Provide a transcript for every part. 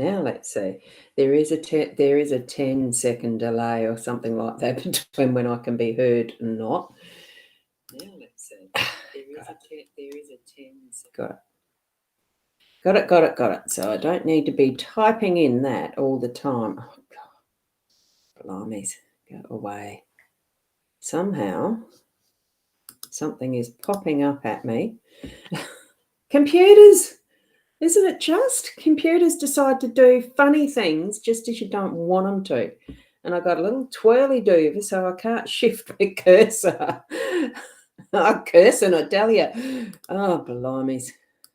Now let's see. There is a 10-second delay or something like that between when I can be heard and not. Now let's see. There is a 10-second. Got it. So I don't need to be typing in that all the time. Oh God, blimey, go away. Somehow something is popping up at me. Computers. Isn't it just? Computers decide to do funny things just as you don't want them to. And I've got a little twirly do so I can't shift my cursor. Oh, cursor, not Dahlia. Oh, blimey.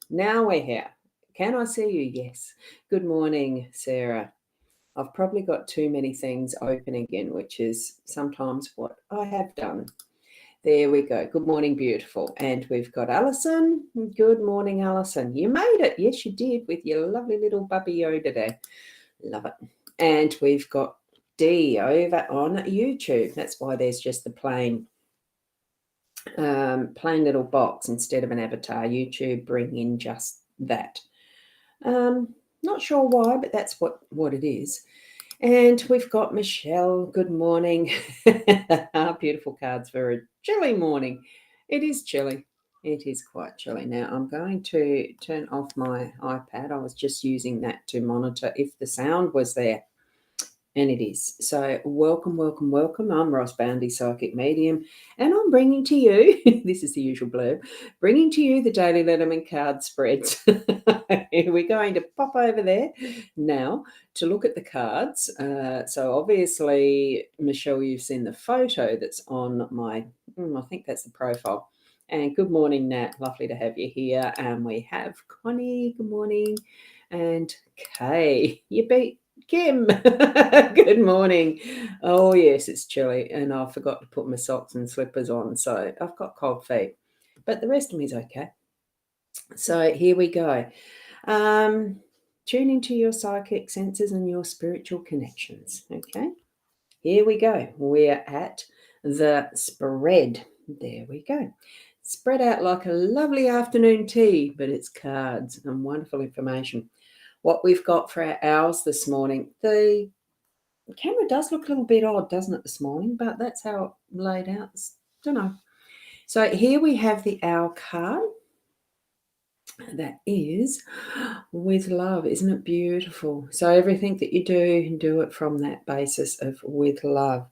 Now we're here. Can I see you? Yes. Good morning, Sarah. I've probably got too many things open again, which is sometimes what I have done. There we go. Good morning, beautiful. And we've got Alison. Good morning, Alison. You made it. Yes, you did with your lovely little Bubby Yoda there. Love it. And we've got Dee over on YouTube. That's why there's just the plain little box instead of an avatar. YouTube bring in just that. Not sure why, but that's what it is. And we've got Michelle. Good morning. Beautiful cards for a chilly morning. It is chilly. It is quite chilly. Now I'm going to turn off my iPad. I was just using that to monitor if the sound was there. And it is. So welcome. I'm Ros Boundy Psychic Medium. And I'm bringing to you, this is the usual blurb, bringing to you the daily LENORMAND card spreads. We're going to pop over there now to look at the cards. So obviously, Michelle, you've seen the photo that's on my, I think that's the profile. And good morning, Nat. Lovely to have you here. And we have Connie. Good morning. And Kay. You beat Kim. Good morning. Oh, yes, it's chilly. And I forgot to put my socks and slippers on. So I've got cold feet. But the rest of me is okay. So here we go. Tune into your psychic senses and your spiritual connections. Okay. Here we go. We're at the spread. There we go. Spread out like a lovely afternoon tea, but it's cards and wonderful information. What we've got for our owls this morning, the camera does look a little bit odd, doesn't it, this morning? But that's how it laid out. Don't know. So here we have the owl card. That is with love. Isn't it beautiful? So everything that you do it from that basis of with love.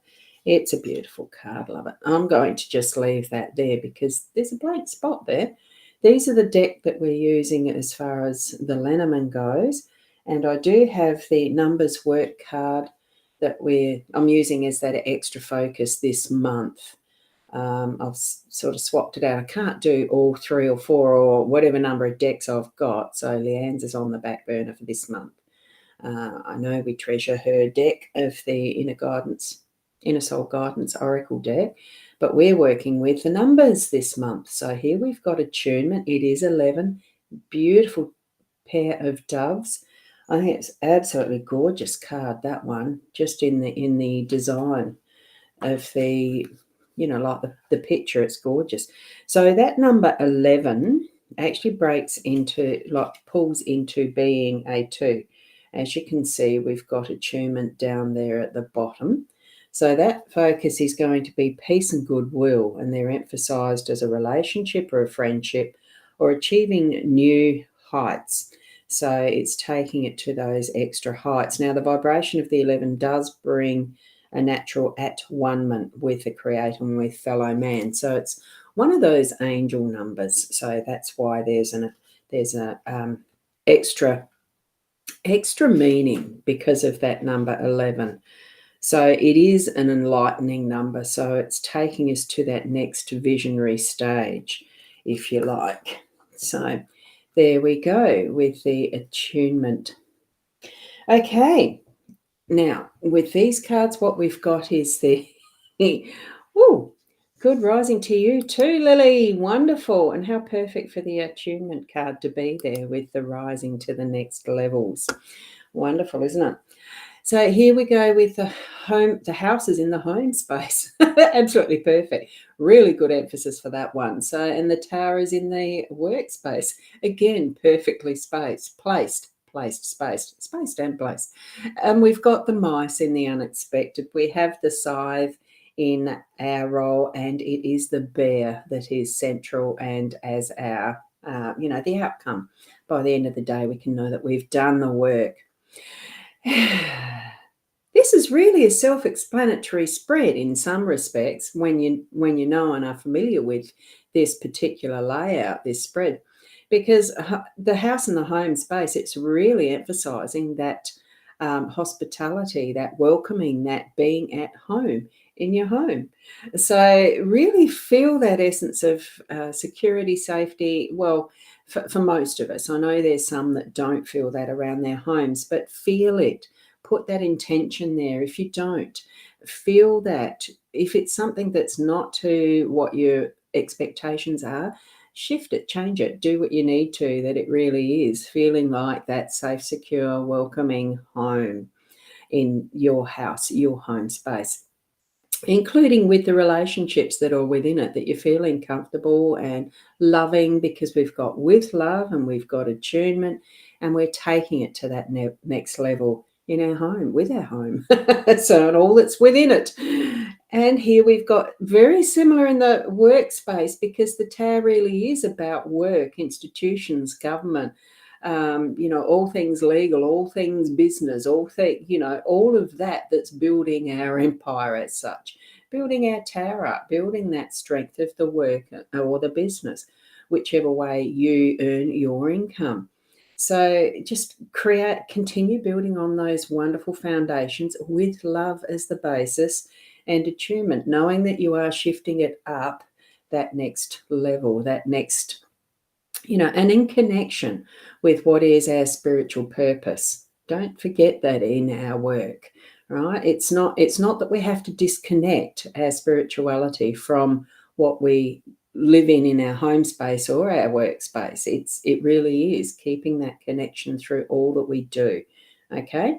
It's a beautiful card, love it. I'm going to just leave that there because there's a blank spot there. These are the deck that we're using as far as the LENORMAND goes. And I do have the numbers work card that I'm using as that extra focus this month. I've sort of swapped it out. I can't do all 3 or 4 or whatever number of decks I've got. So Leanne's is on the back burner for this month. I know we treasure her deck of the Inner Soul Guidance Oracle deck, but we're working with the numbers this month. So here we've got attunement. It is 11. Beautiful pair of doves. I think it's absolutely gorgeous card, that one, just in the design of the, like the picture, it's gorgeous. So that number 11 actually pulls into being a 2. As you can see, we've got attunement down there at the bottom. So that focus is going to be peace and goodwill, and they're emphasized as a relationship or a friendship or achieving new heights. So it's taking it to those extra heights. Now, the vibration of the 11 does bring a natural at-one-ment with the Creator and with fellow man. So it's one of those angel numbers. So that's why there's an extra meaning because of that number 11. So it is an enlightening number. So it's taking us to that next visionary stage, if you like. So there we go with the attunement. Okay. Now, with these cards, what we've got is the good rising to you too, Lily. Wonderful. And how perfect for the attunement card to be there with the rising to the next levels. Wonderful, isn't it? So here we go with the house is in the home space. Absolutely perfect. Really good emphasis for that one. So, and the tower is in the workspace. Again, perfectly placed. placed, spaced and placed. And we've got the mice in the unexpected. We have the scythe in our role, and it is the bear that is central and as our, the outcome. By the end of the day, we can know that we've done the work. This is really a self-explanatory spread in some respects when you know and are familiar with this particular layout, this spread, because the house and the home space, it's really emphasising that hospitality, that welcoming, that being at home in your home. So really feel that essence of security, safety. Well, for most of us, I know there's some that don't feel that around their homes, but feel it. Put that intention there. If you don't, feel that. If it's something that's not to what your expectations are, shift it, change it, do what you need to, that it really is feeling like that safe, secure, welcoming home in your house, your home space, including with the relationships that are within it, that you're feeling comfortable and loving, because we've got with love and we've got attunement, and we're taking it to that next level in our home, with our home. So, and all that's within it. And here we've got very similar in the workspace, because the Tower really is about work, institutions, government, all things legal, all things business, all of that that's building our empire as such, building our tower up, building that strength of the work or the business, whichever way you earn your income. So just continue building on those wonderful foundations with love as the basis and attunement, knowing that you are shifting it up that next level, that next, and in connection with what is our spiritual purpose. Don't forget that in our work, right? It's not that we have to disconnect our spirituality from what we live in our home space or our workspace. It really is keeping that connection through all that we do. Okay.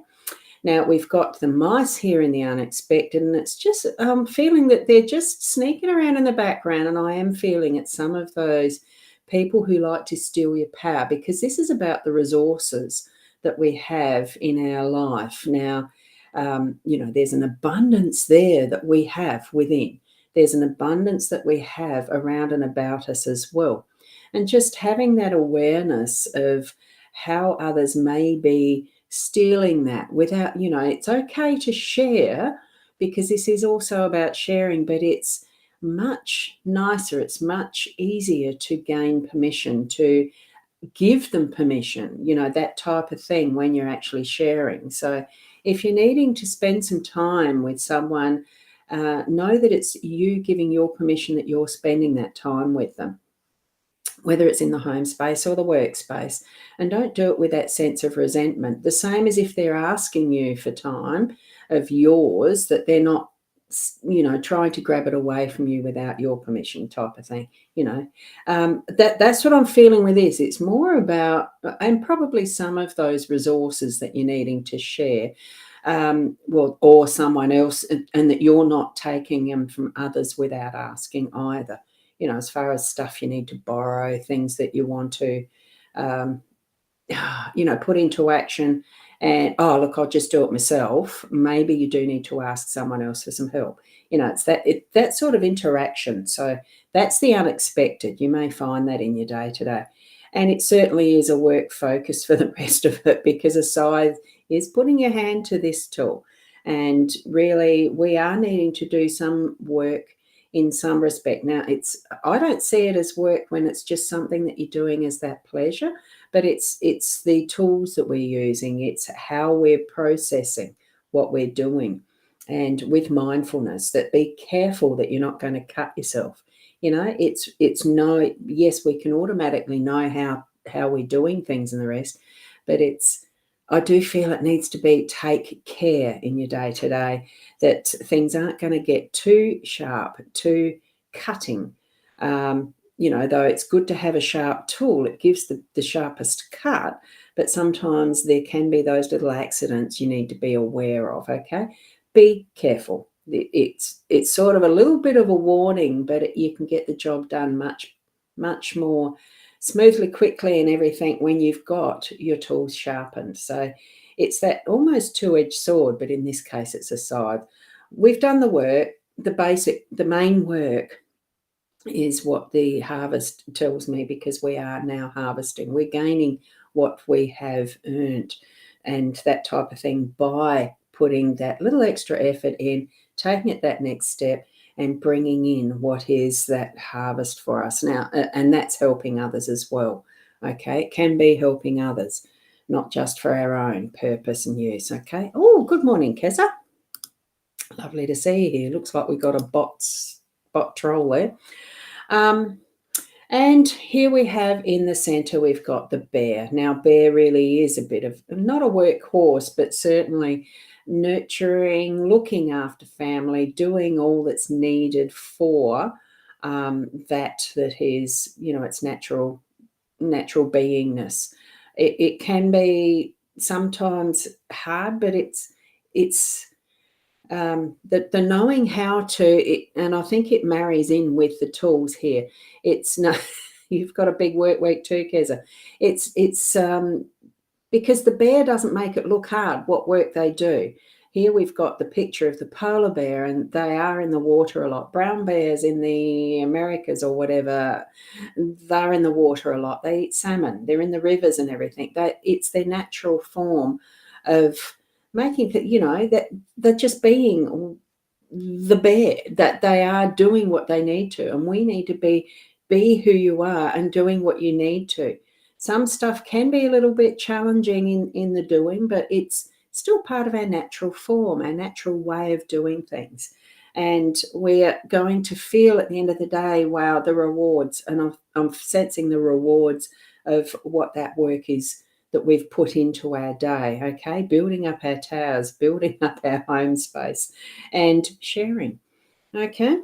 Now we've got the mice here in the unexpected, and it's just feeling that they're just sneaking around in the background, and I am feeling it's some of those people who like to steal your power, because this is about the resources that we have in our life. Now, there's an abundance there that we have within. There's an abundance that we have around and about us as well. And just having that awareness of how others may be stealing that without, it's okay to share, because this is also about sharing, but it's much nicer, it's much easier to gain permission, to give them permission, that type of thing when you're actually sharing. So if you're needing to spend some time with someone, know that it's you giving your permission, that you're spending that time with them, whether it's in the home space or the workspace. And don't do it with that sense of resentment. The same as if they're asking you for time of yours, that they're not, trying to grab it away from you without your permission, type of thing. That's what I'm feeling with this. It's more about, and probably some of those resources that you're needing to share, or someone else, and that you're not taking them from others without asking either. As far as stuff you need to borrow, things that you want to, put into action, and, oh, look, I'll just do it myself. Maybe you do need to ask someone else for some help. It's that sort of interaction. So that's the unexpected. You may find that in your day-to-day. And it certainly is a work focus for the rest of it, because a scythe is putting your hand to this tool. And really, we are needing to do some work in some respect. Now, I don't see it as work when it's just something that you're doing as that pleasure, but it's the tools that we're using. It's how we're processing what we're doing, and with mindfulness, that be careful that you're not going to cut yourself. Yes, we can automatically know how we're doing things and the rest, but I do feel it needs to be, take care in your day-to-day, that things aren't going to get too sharp, too cutting. Though it's good to have a sharp tool, it gives the sharpest cut, but sometimes there can be those little accidents you need to be aware of, okay? Be careful. It's sort of a little bit of a warning, but you can get the job done much, much more smoothly, quickly and everything when you've got your tools sharpened. So it's that almost two-edged sword, but in this case it's a scythe. We've done the work. The main work is what the harvest tells me, because we are now harvesting. We're gaining what we have earned and that type of thing by putting that little extra effort in, taking it that next step and bringing in what is that harvest for us now. And that's helping others as well. Okay, it can be helping others, not just for our own purpose and use. Okay. Oh, good morning, Keza. Lovely to see you here. Looks like we've got a bot troll there. And here we have in the center, we've got the bear. Now, bear really is a bit of, not a workhorse, but certainly nurturing, looking after family, doing all that's needed for that is, its natural beingness. It can be sometimes hard, but it's the knowing how to, and I think it marries in with the tools here. It's no, you've got a big work week too, Keza. It's because the bear doesn't make it look hard what work they do. Here we've got the picture of the polar bear, and they are in the water a lot. Brown bears in the Americas or whatever, they're in the water a lot. They eat salmon. They're in the rivers and everything. It's their natural form of making, that they're just being the bear, that they are doing what they need to. And we need to be who you are and doing what you need to. Some stuff can be a little bit challenging in the doing, but it's still part of our natural form, our natural way of doing things. And we're going to feel at the end of the day, wow, the rewards. And I'm sensing the rewards of what that work is that we've put into our day, okay? Building up our towers, building up our home space and sharing, okay?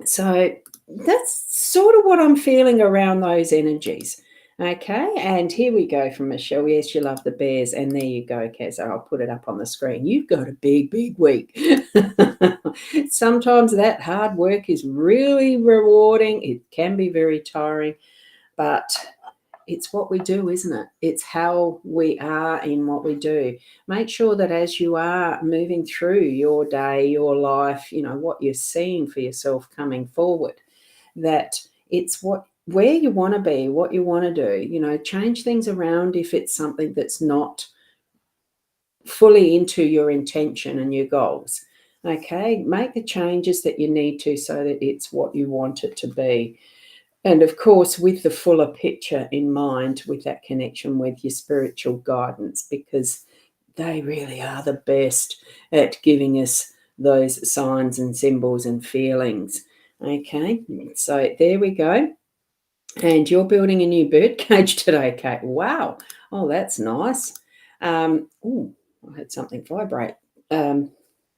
So that's sort of what I'm feeling around those energies. Okay, and here we go from Michelle. Yes, you love the bears. And there you go, Keza. I'll put it up on the screen. You've got a big, big week. Sometimes that hard work is really rewarding. It can be very tiring, but it's what we do, isn't it? It's how we are in what we do. Make sure that as you are moving through your day, your life, what you're seeing for yourself coming forward, that it's where you want to be, what you want to do. Change things around if it's something that's not fully into your intention and your goals. Okay, make the changes that you need to so that it's what you want it to be. And of course, with the fuller picture in mind, with that connection with your spiritual guidance, because they really are the best at giving us those signs and symbols and feelings. Okay, so there we go. And you're building a new bird cage today, Kate. Wow. Oh, that's nice. Oh, I had something vibrate.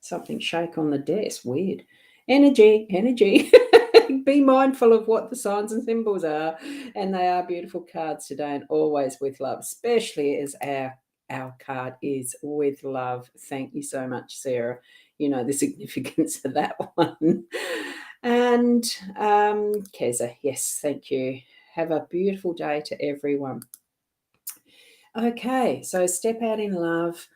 Something shake on the desk. Weird. Energy. Be mindful of what the signs and symbols are. And they are beautiful cards today, and always with love, especially as our card is with love. Thank you so much, Sarah. You know the significance of that one. And Keza, yes, thank you. Have a beautiful day to everyone. Okay, so step out in love,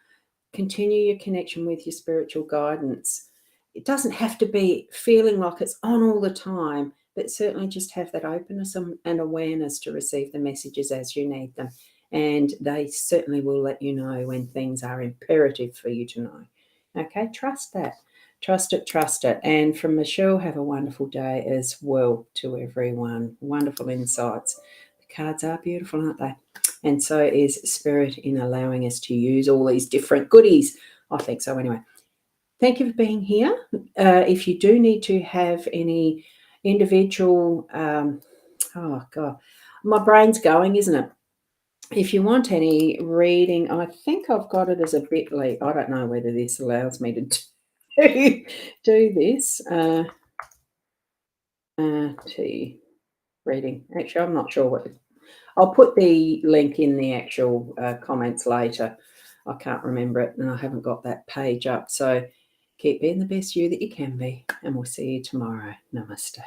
continue your connection with your spiritual guidance. It doesn't have to be feeling like it's on all the time, but certainly just have that openness and awareness to receive the messages as you need them. And they certainly will let you know when things are imperative for you to know. Okay, trust that. Trust it. And from Michelle, have a wonderful day as well to everyone. Wonderful insights. The cards are beautiful, aren't they? And so is Spirit in allowing us to use all these different goodies. I think so anyway. Thank you for being here. If you do need to have any individual, oh God, my brain's going, isn't it? If you want any reading, I think I've got it as a bit.ly. I don't know whether this allows me to do this. Reading. Actually, I'm not sure what. I'll put the link in the actual comments later. I can't remember it, and I haven't got that page up. So keep being the best you that you can be, and we'll see you tomorrow. Namaste.